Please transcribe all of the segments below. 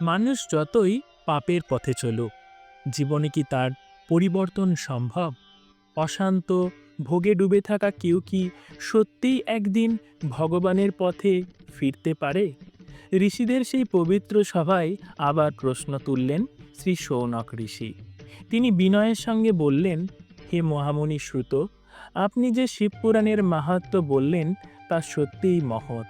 মানুষ যতই পাপের পথে চলুক, জীবনে কি তার পরিবর্তন সম্ভব? অশান্ত ভোগে ডুবে থাকা কেউ কি সত্যিই একদিন ভগবানের পথে ফিরতে পারে? ঋষিদের সেই পবিত্র সভায় আবার প্রশ্ন তুললেন শ্রী শৌনক ঋষি। তিনি বিনয়ের সঙ্গে বললেন, হে মহামুনি শ্রুত, আপনি যে শিবপুরাণের মাহাত্ম্য বললেন তা সত্যিই মহৎ।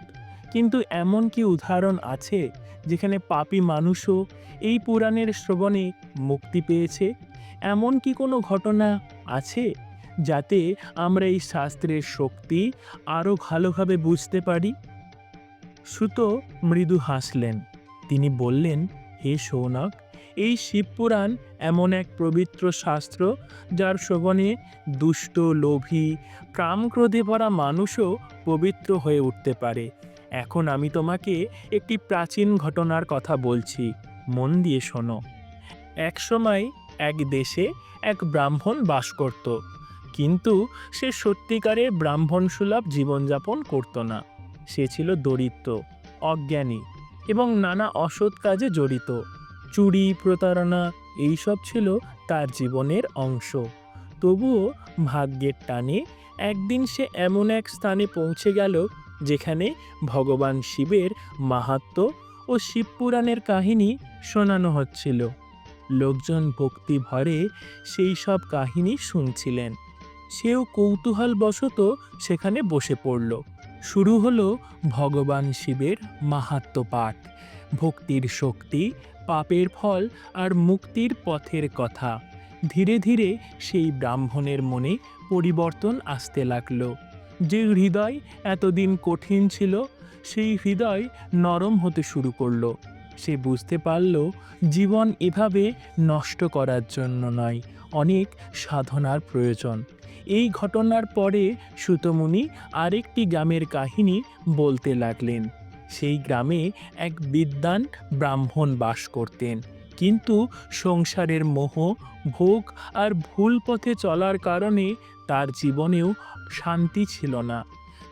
কিন্তু এমন কি উদাহরণ আছে যেখানে পাপী মানুষও এই পুরাণের শ্রবণে মুক্তি পেয়েছে? এমন কি কোনো ঘটনা আছে যাতে আমরা এই শাস্ত্রের শক্তি আরও ভালোভাবে বুঝতে পারি? সুত মৃদু হাসলেন। তিনি বললেন, হে শৌনক, এই শিবপুরাণ এমন এক পবিত্র শাস্ত্র যার শ্রবণে দুষ্ট, লোভী, কামক্রোধে ভরা মানুষও পবিত্র হয়ে উঠতে পারে। এখন আমি তোমাকে একটি প্রাচীন ঘটনার কথা বলছি, মন দিয়ে শোনো। একসময় এক দেশে এক ব্রাহ্মণ বাস করত, কিন্তু সে সত্যিকারের ব্রাহ্মণ সুলভ জীবনযাপন করত না। সে ছিল দরিদ্র, অজ্ঞানী এবং নানা অসৎ কাজে জড়িত। চুরি, প্রতারণা এইসব ছিল তার জীবনের অংশ। তবুও ভাগ্যের টানে একদিন সে এমন এক স্থানে পৌঁছে গেল যেখানে ভগবান শিবের মাহাত্ম্য ও শিবপুরাণের কাহিনী শোনানো হচ্ছিল। লোকজন ভক্তি ভরে সেই সব কাহিনী শুনছিলেন। সেও কৌতূহলবশত সেখানে বসে পড়ল। শুরু হলো ভগবান শিবের মাহাত্ম্য পাঠ, ভক্তির শক্তি, পাপের ফল আর মুক্তির পথের কথা। ধীরে ধীরে সেই ব্রাহ্মণের মনে পরিবর্তন আসতে লাগলো। যে হৃদয় এতদিন কঠিন ছিল, সেই হৃদয় নরম হতে শুরু করলো। সে বুঝতে পারল জীবন এভাবে নষ্ট করার জন্য নয়, অনেক সাধনার প্রয়োজন। এই ঘটনার পরে সুতমুনি আরেকটি গ্রামের কাহিনী বলতে লাগলেন। সেই গ্রামে এক বিদ্বান ব্রাহ্মণ বাস করতেন, কিন্তু সংসারের মোহ, ভোগ আর ভুল পথে চলার কারণে তার জীবনেও শান্তি ছিল না।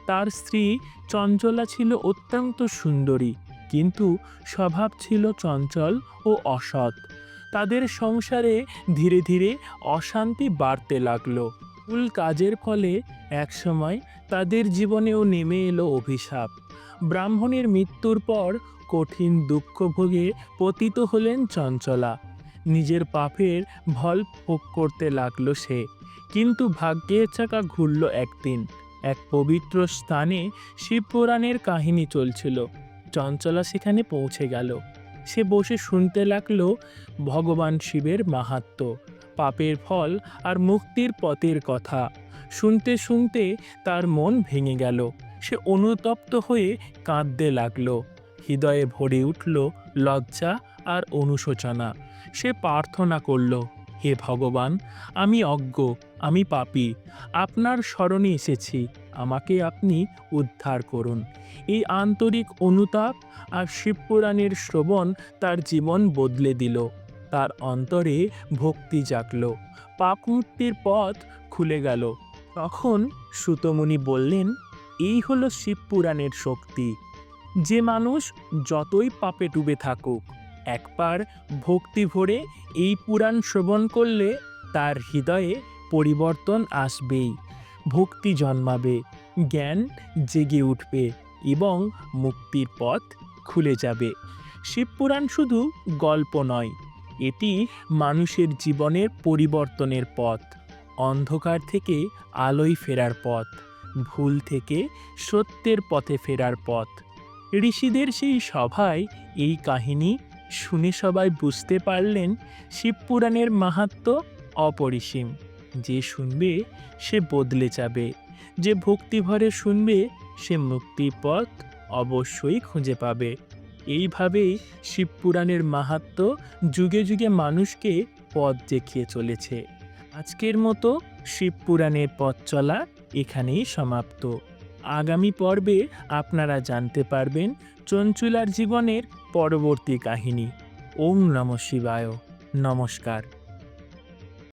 তার স্ত্রী চঞ্চলা ছিল অত্যন্ত সুন্দরী, কিন্তু স্বভাব ছিল চঞ্চল ও অসৎ। তাদের সংসারে ধীরে ধীরে অশান্তি বাড়তে লাগলো। ভুল কাজের ফলে একসময় তাদের জীবনেও নেমে এলো অভিশাপ। ব্রাহ্মণের মৃত্যুর পর কঠিন দুঃখ ভোগে পতিত হলেন চঞ্চলা। নিজের পাপের ফল ভোগ করতে লাগলো সে। কিন্তু ভাগ্যের চাকা ঘুরল একদিন। এক পবিত্র স্থানে শিবপুরাণের কাহিনী চলছিল। চঞ্চলা সেখানে পৌঁছে গেল। সে বসে শুনতে লাগলো ভগবান শিবের মাহাত্ম্য, পাপের ফল আর মুক্তির পথের কথা। শুনতে শুনতে তার মন ভেঙে গেল। সে অনুতপ্ত হয়ে কাঁদতে লাগলো। হৃদয়ে ভরে উঠল লজ্জা আর অনুশোচনা। সে প্রার্থনা করল, হে ভগবান, আমি অজ্ঞ, আমি পাপী, আপনার শরণে এসেছি, আমাকে আপনি উদ্ধার করুন। এই আন্তরিক অনুতাপ আর শিবপুরাণের শ্রবণ তার জীবন বদলে দিল। তার অন্তরে ভক্তি জাগল, পাপ মুক্তির পথ খুলে গেল। তখন সুতমুনি বললেন, এই হলো শিবপুরাণের শক্তি। যে মানুষ যতই পাপে ডুবে থাকুক, একবার ভক্তি ভরে এই পুরাণ শ্রবণ করলে তার হৃদয়ে পরিবর্তন আসবেই। ভক্তি জন্মাবে, জ্ঞান জেগে উঠবে এবং মুক্তির পথ খুলে যাবে। শিবপুরাণ শুধু গল্প নয়, এটি মানুষের জীবনের পরিবর্তনের পথ, অন্ধকার থেকে আলোয় ফেরার পথ, ভুল থেকে সত্যের পথে ফেরার পথ। ঋষিদের সেই সভায় এই কাহিনী শুনে সবাই বুঝতে পারলেন শিবপুরাণের মাহাত্ম্য অপরিসীম। যে শুনবে সে বদলে যাবে, যে ভক্তিভরে শুনবে সে মুক্তির পথ অবশ্যই খুঁজে পাবে। এইভাবেই শিবপুরাণের মাহাত্ম্য যুগে যুগে মানুষকে পথ দেখিয়ে চলেছে। আজকের মতো শিবপুরাণের পথ চলা এখানেই সমাপ্ত। আগামী পর্বে আপনারা জানতে পারবেন চঞ্চলার জীবনের পরবর্তী কাহিনী। ওম নমঃ শিবায়। নমস্কার।